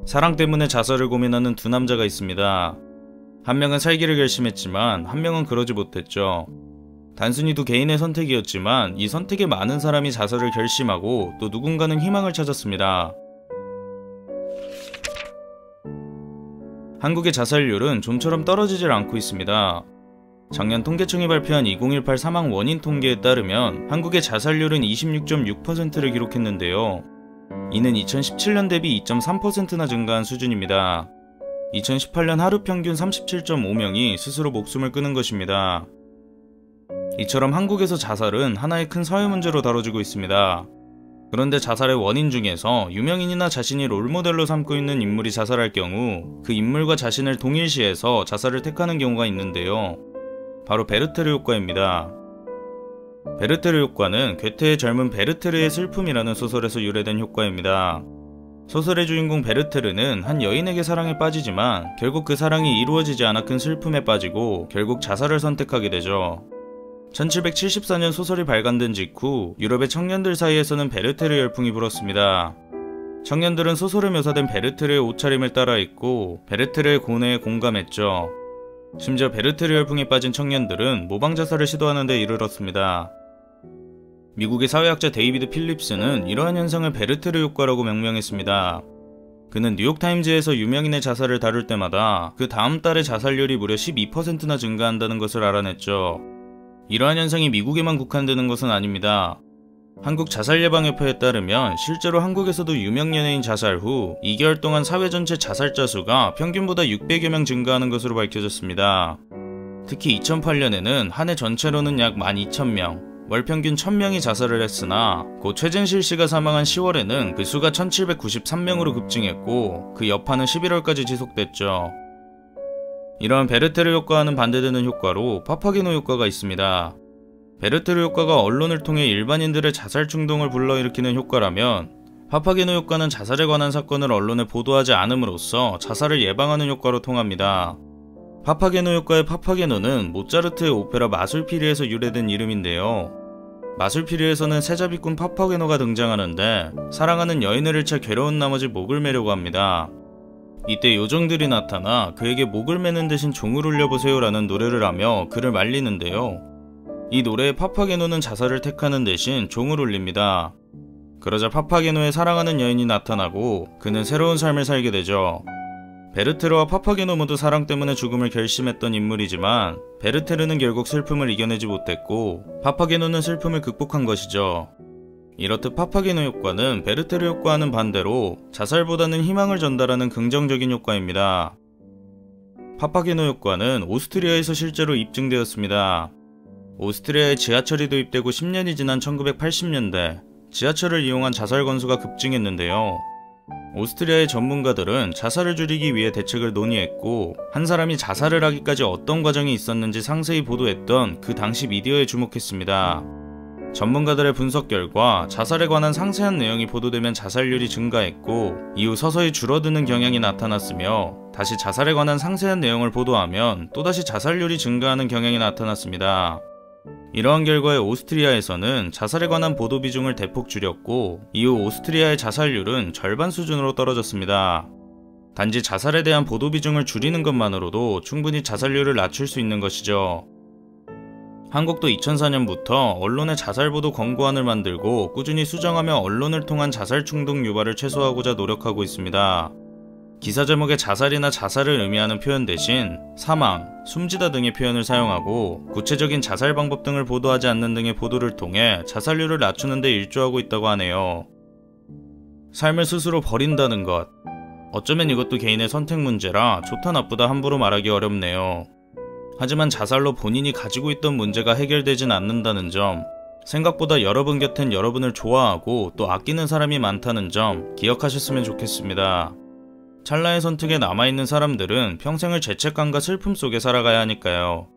사랑 때문에 자살을 고민하는 두 남자가 있습니다. 한 명은 살기를 결심했지만 한 명은 그러지 못했죠. 단순히 두 개인의 선택이었지만 이 선택에 많은 사람이 자살을 결심하고 또 누군가는 희망을 찾았습니다. 한국의 자살률은 좀처럼 떨어지질 않고 있습니다. 작년 통계청이 발표한 2018 사망 원인 통계에 따르면 한국의 자살률은 26.6%를 기록했는데요. 이는 2017년 대비 2.3%나 증가한 수준입니다. 2018년 하루 평균 37.5명이 스스로 목숨을 끊은 것입니다. 이처럼 한국에서 자살은 하나의 큰 사회 문제로 다뤄지고 있습니다. 그런데 자살의 원인 중에서 유명인이나 자신이 롤모델로 삼고 있는 인물이 자살할 경우 그 인물과 자신을 동일시해서 자살을 택하는 경우가 있는데요. 바로 베르테르 효과입니다. 베르테르 효과는 괴테의 젊은 베르테르의 슬픔이라는 소설에서 유래된 효과입니다. 소설의 주인공 베르테르는 한 여인에게 사랑에 빠지지만 결국 그 사랑이 이루어지지 않아 큰 슬픔에 빠지고 결국 자살을 선택하게 되죠. 1774년 소설이 발간된 직후 유럽의 청년들 사이에서는 베르테르 열풍이 불었습니다. 청년들은 소설에 묘사된 베르테르의 옷차림을 따라 입고 베르테르의 고뇌에 공감했죠. 심지어 베르테르 열풍에 빠진 청년들은 모방 자살을 시도하는 데 이르렀습니다. 미국의 사회학자 데이비드 필립스는 이러한 현상을 베르테르 효과라고 명명했습니다. 그는 뉴욕타임즈에서 유명인의 자살을 다룰 때마다 그 다음 달의 자살률이 무려 12%나 증가한다는 것을 알아냈죠. 이러한 현상이 미국에만 국한되는 것은 아닙니다. 한국자살예방협회에 따르면 실제로 한국에서도 유명 연예인 자살 후 2개월 동안 사회 전체 자살자 수가 평균보다 600여 명 증가하는 것으로 밝혀졌습니다. 특히 2008년에는 한 해 전체로는 약 12,000명, 월 평균 1000명이 자살을 했으나 고 최진실 씨가 사망한 10월에는 그 수가 1793명으로 급증했고 그 여파는 11월까지 지속됐죠. 이러한 베르테르 효과와는 반대되는 효과로 파파게노 효과가 있습니다. 베르테르 효과가 언론을 통해 일반인들의 자살 충동을 불러일으키는 효과라면 파파게노 효과는 자살에 관한 사건을 언론에 보도하지 않음으로써 자살을 예방하는 효과로 통합니다. 파파게노 효과의 파파게노는 모차르트의 오페라 마술피리에서 유래된 이름인데요. 마술피리에서는 세자비꾼 파파게노가 등장하는데 사랑하는 여인을 잃자 괴로운 나머지 목을 매려고 합니다. 이때 요정들이 나타나 그에게 목을 매는 대신 종을 울려보세요 라는 노래를 하며 그를 말리는데요. 이 노래의 파파게노는 자살을 택하는 대신 종을 울립니다. 그러자 파파게노의 사랑하는 여인이 나타나고 그는 새로운 삶을 살게 되죠. 베르테르와 파파게노 모두 사랑 때문에 죽음을 결심했던 인물이지만 베르테르는 결국 슬픔을 이겨내지 못했고 파파게노는 슬픔을 극복한 것이죠. 이렇듯 파파게노 효과는 베르테르 효과와는 반대로 자살보다는 희망을 전달하는 긍정적인 효과입니다. 파파게노 효과는 오스트리아에서 실제로 입증되었습니다. 오스트리아에 지하철이 도입되고 10년이 지난 1980년대 지하철을 이용한 자살 건수가 급증했는데요. 오스트리아의 전문가들은 자살을 줄이기 위해 대책을 논의했고 한 사람이 자살을 하기까지 어떤 과정이 있었는지 상세히 보도했던 그 당시 미디어에 주목했습니다. 전문가들의 분석 결과 자살에 관한 상세한 내용이 보도되면 자살률이 증가했고 이후 서서히 줄어드는 경향이 나타났으며 다시 자살에 관한 상세한 내용을 보도하면 또다시 자살률이 증가하는 경향이 나타났습니다. 이러한 결과에 오스트리아에서는 자살에 관한 보도 비중을 대폭 줄였고 이후 오스트리아의 자살률은 절반 수준으로 떨어졌습니다. 단지 자살에 대한 보도 비중을 줄이는 것만으로도 충분히 자살률을 낮출 수 있는 것이죠. 한국도 2004년부터 언론의 자살보도 권고안을 만들고 꾸준히 수정하며 언론을 통한 자살 충동 유발을 최소화하고자 노력하고 있습니다. 기사 제목에 자살이나 자살을 의미하는 표현 대신 사망, 숨지다 등의 표현을 사용하고 구체적인 자살 방법 등을 보도하지 않는 등의 보도를 통해 자살률을 낮추는 데 일조하고 있다고 하네요. 삶을 스스로 버린다는 것. 어쩌면 이것도 개인의 선택 문제라 좋다 나쁘다 함부로 말하기 어렵네요. 하지만 자살로 본인이 가지고 있던 문제가 해결되진 않는다는 점, 생각보다 여러분 곁엔 여러분을 좋아하고 또 아끼는 사람이 많다는 점 기억하셨으면 좋겠습니다. 찰나의 선택에 남아있는 사람들은 평생을 죄책감과 슬픔 속에 살아가야 하니까요.